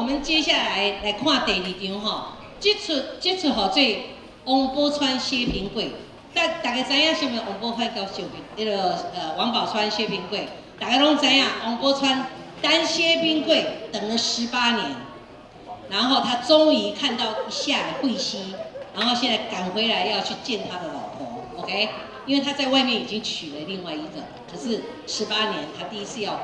我们接下来来看第二场吼，这出吼做王宝钏薛平贵。大家知影什么王宝钏到薛平，王宝钏薛平贵，大家拢知影王宝钏单薛平贵等了18年，然后他终于看到一下慧西，然后现在赶回来要去见他的老婆 ，OK？ 因为他在外面已经娶了另外一个，可是18年他第一次要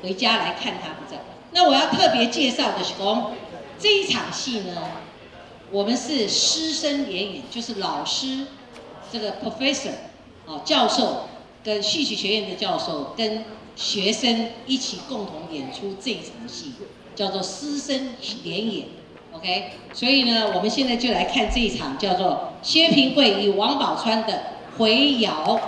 回家来看他不在。那我要特别介绍的是讲这一场戏呢，我们是师生联演，就是老师这个 professor 教授跟戏曲学院的教授跟学生一起共同演出这一场戏，叫做师生联演 ，OK？ 所以呢，我们现在就来看这一场叫做薛平贵与王宝钏的回窑。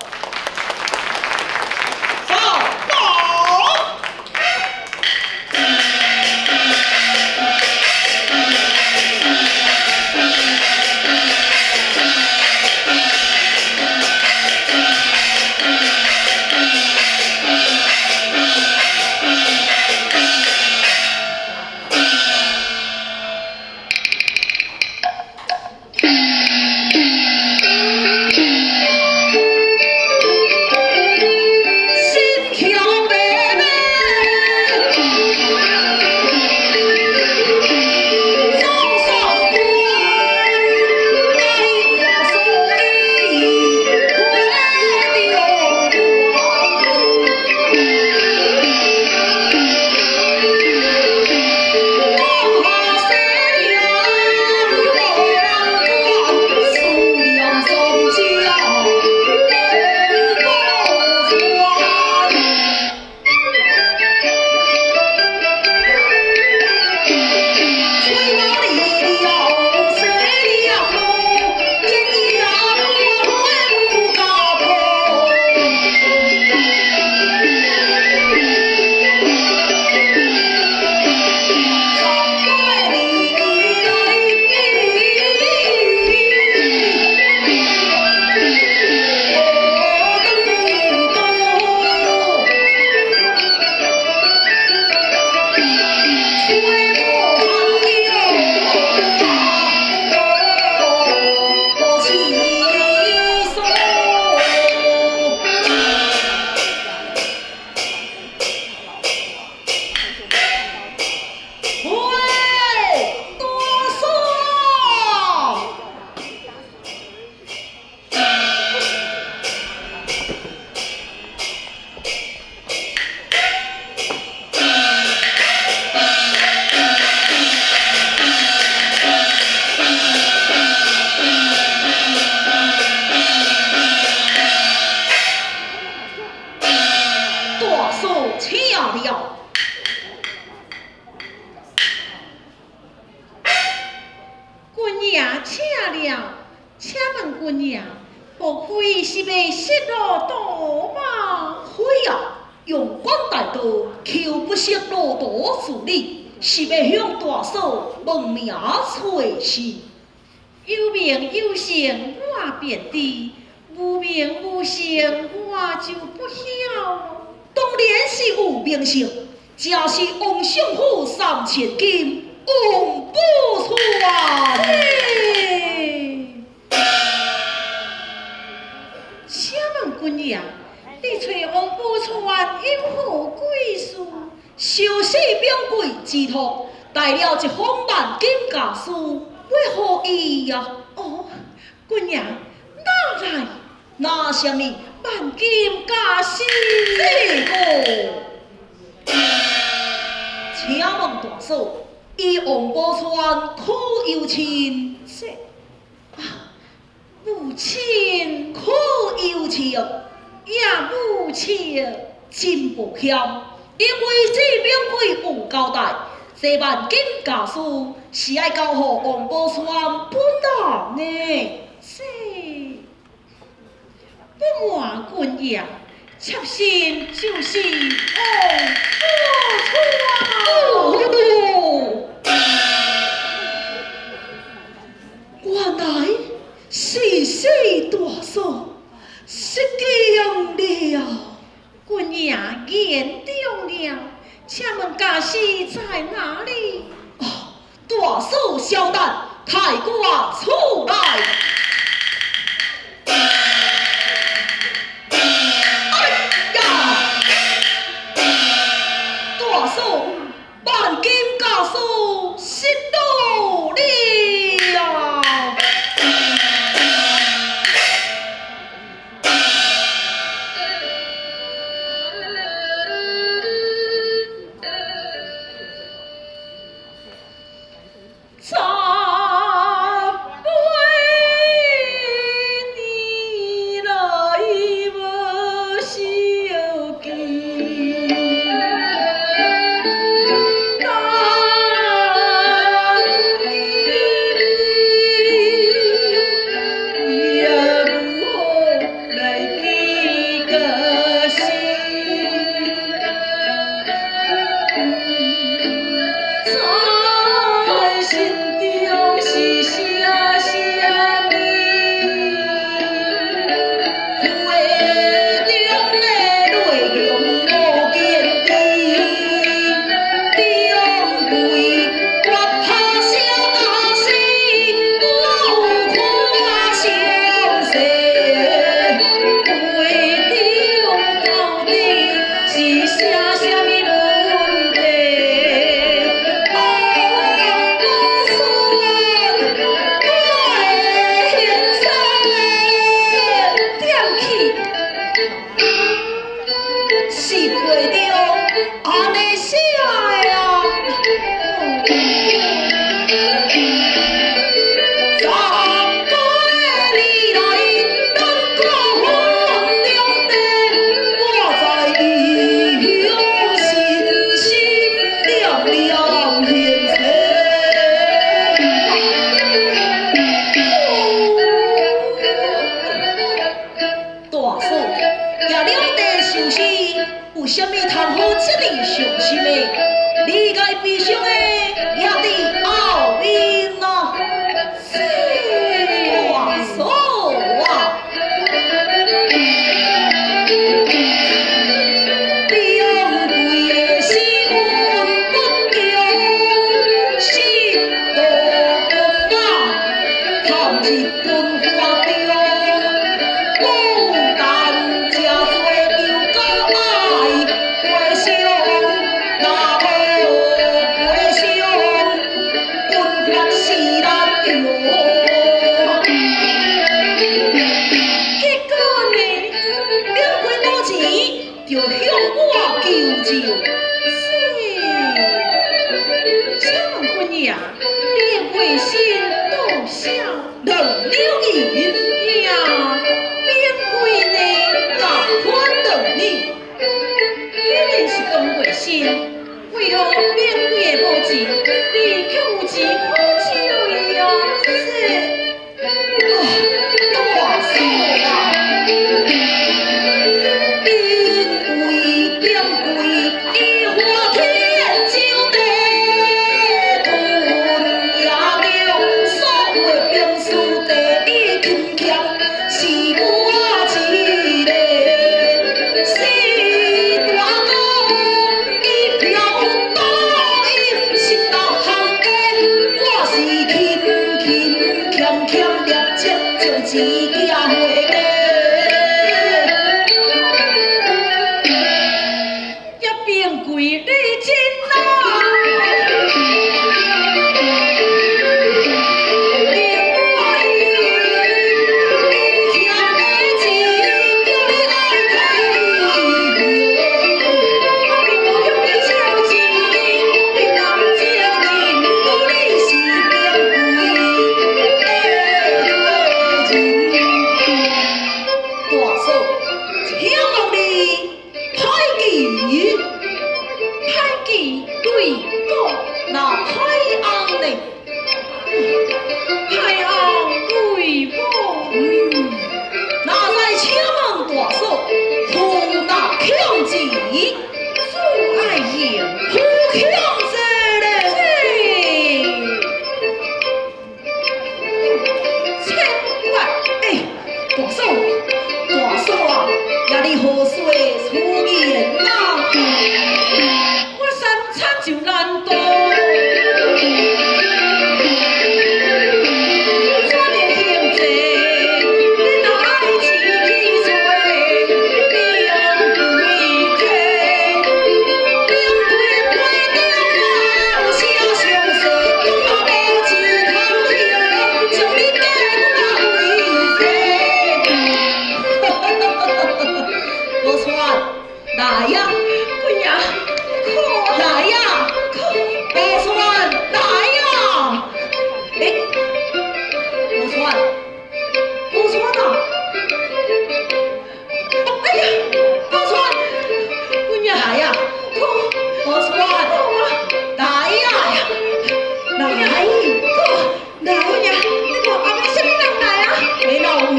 有名有姓我便知，无名无姓我就不晓了。当然是有名姓，正是王相府3000金王宝钏。请问君爷，你找王宝钏因何贵事？受死表贵之托，带了一封万金家书。为何意呀？哦，君爷，哪来？那什么万金家书？这个，请问大嫂，以王宝钏可有亲？这啊，母亲可有情，也母亲真不欠，因为这表贵有交代。这万金家书是爱交予王宝钏本人呢，这不瞒君爷，妾身就是王宝钏。原来是四大嫂失敬了，君爷言中了。请问家师在哪里？大嫂小蛋，开挂出来。哎呀！大嫂，万金家书失到了。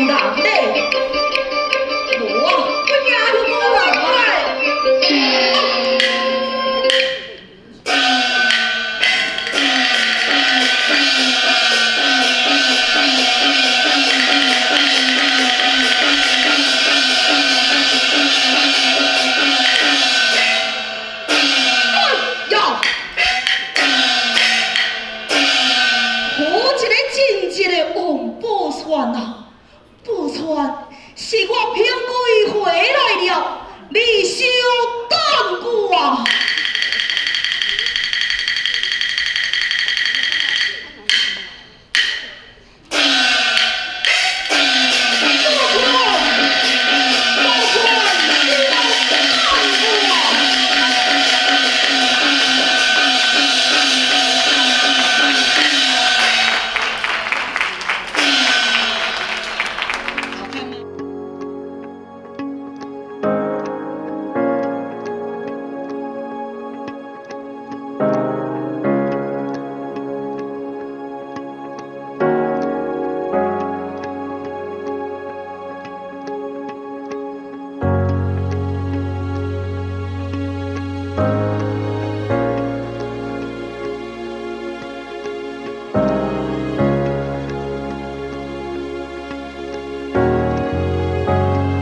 人嘞。无啊，我也无来。